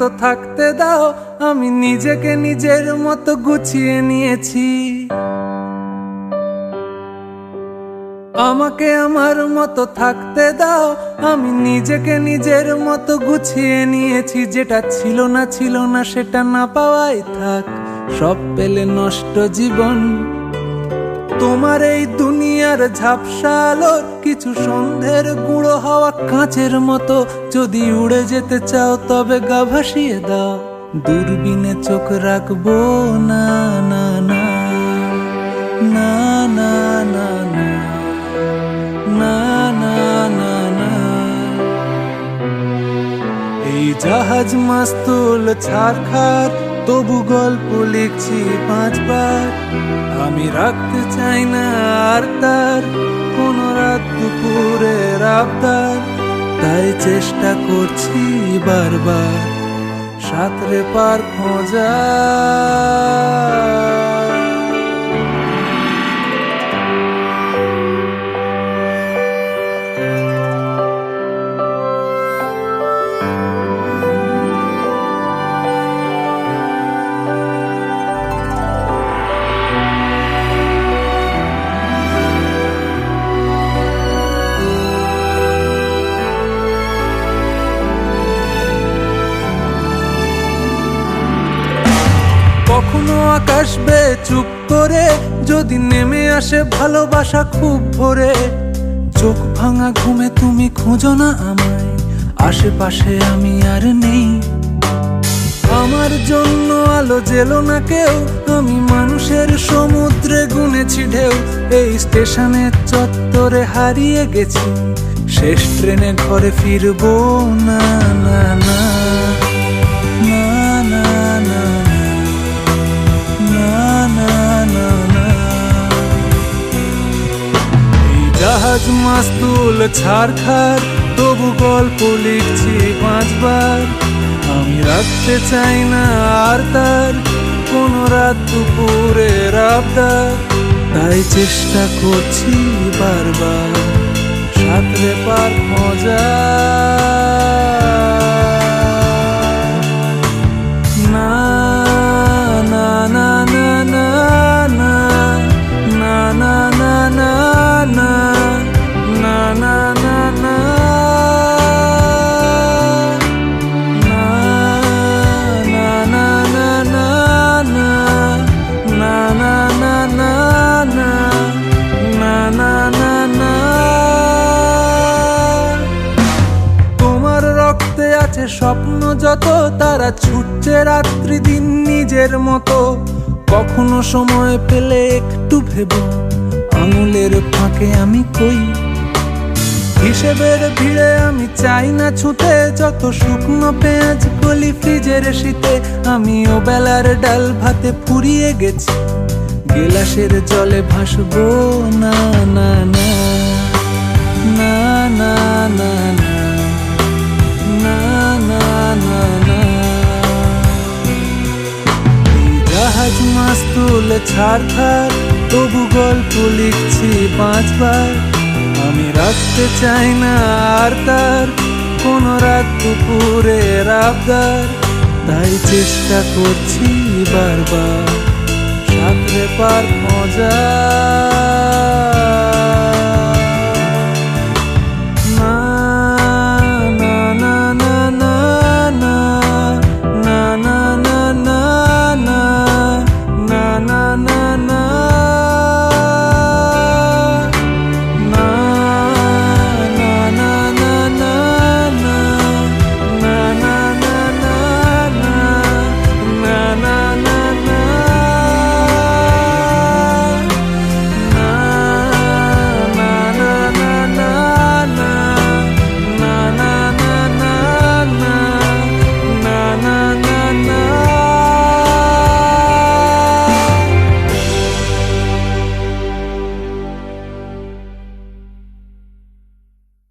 মতো থাকতে দাও, আমি নিজেকে নিজের মতো গুছিয়ে নিয়েছি। আমাকে আমার মতো থাকতে দাও, আমি নিজেকে নিজের মতো গুছিয়ে নিয়েছি। যেটা ছিল না সেটা না পাওয়াই থাক, সব পেলে নষ্ট জীবন। তোমার এই দুনিয়ার ঝাপসা আলোর কিছু সন্ধ্যের গুঁড়ো হাওয়া কাঁচের মতো, যদি উড়ে যেতে চাও তবে গা ভাসিয়ে দাও। দূরবীনে চোখ রাখবো না না না না না না না না না না না। এই জাহাজ মাস্তুল ছারখার, তবু গল্প লিখছি 5 বার। আমি রাখতে চাই না আর তার কোন রাত দুপুরের আবদার, তাই চেষ্টা করছি বারবার সাঁতরে পার খোঁজা। কখনো আকাশ বে চুপ করে, যদি নেমে আসে ভালোবাসা খুব ভোরে। চোখ ভাঙা ঘুমে তুমি খোঁজো না আমায়, আশেপাশে আমি আর নেই। আমার জন্য আলো জেলো না কেউ, আমি মানুষের সমুদ্রে গুনেছি ঢেউ। এই স্টেশনের চত্বরে হারিয়ে গেছি, শেষ ট্রেনে ঘরে ফিরবো না না না না না না না না না না। এই জাহাজ মাস্তুল ছারখার, তবু গল্প লিখছি 5 বার। আমি রাখতে চাই না আর তার কোন রাত দুপুরের আবদার, তাই চেষ্টা করছি বারবার সাঁতরে পার খোঁজা। না না না না না না না না না না না না না না না স্বপ্ন যত, তারা ছুটছে রাত্রি দিন নিজের মতো। কখনো সময় পেলে একটু ভেবো, আঙুলের ফাঁকে আমি কই। হিসেবের ভিড়ে আমি চাই না ছুটে, যত শুকনো পেঁয়াজ গলি ফ্রিজের শীতে। আমি ও বেলার ডাল ভাতে ফুরিয়ে গেছি, গেলাসের জলে ভাসবো না না না না না না না না না না না। এই জাহাজ মাস্তুল ছারখার, তবু গল্প লিখছি 5 বার। আমি রাখতে চাই না আর তার কোন রাত দুপুরের আবদার, তাই চেষ্টা করছি বারবার সাঁতরে পার খোঁজা।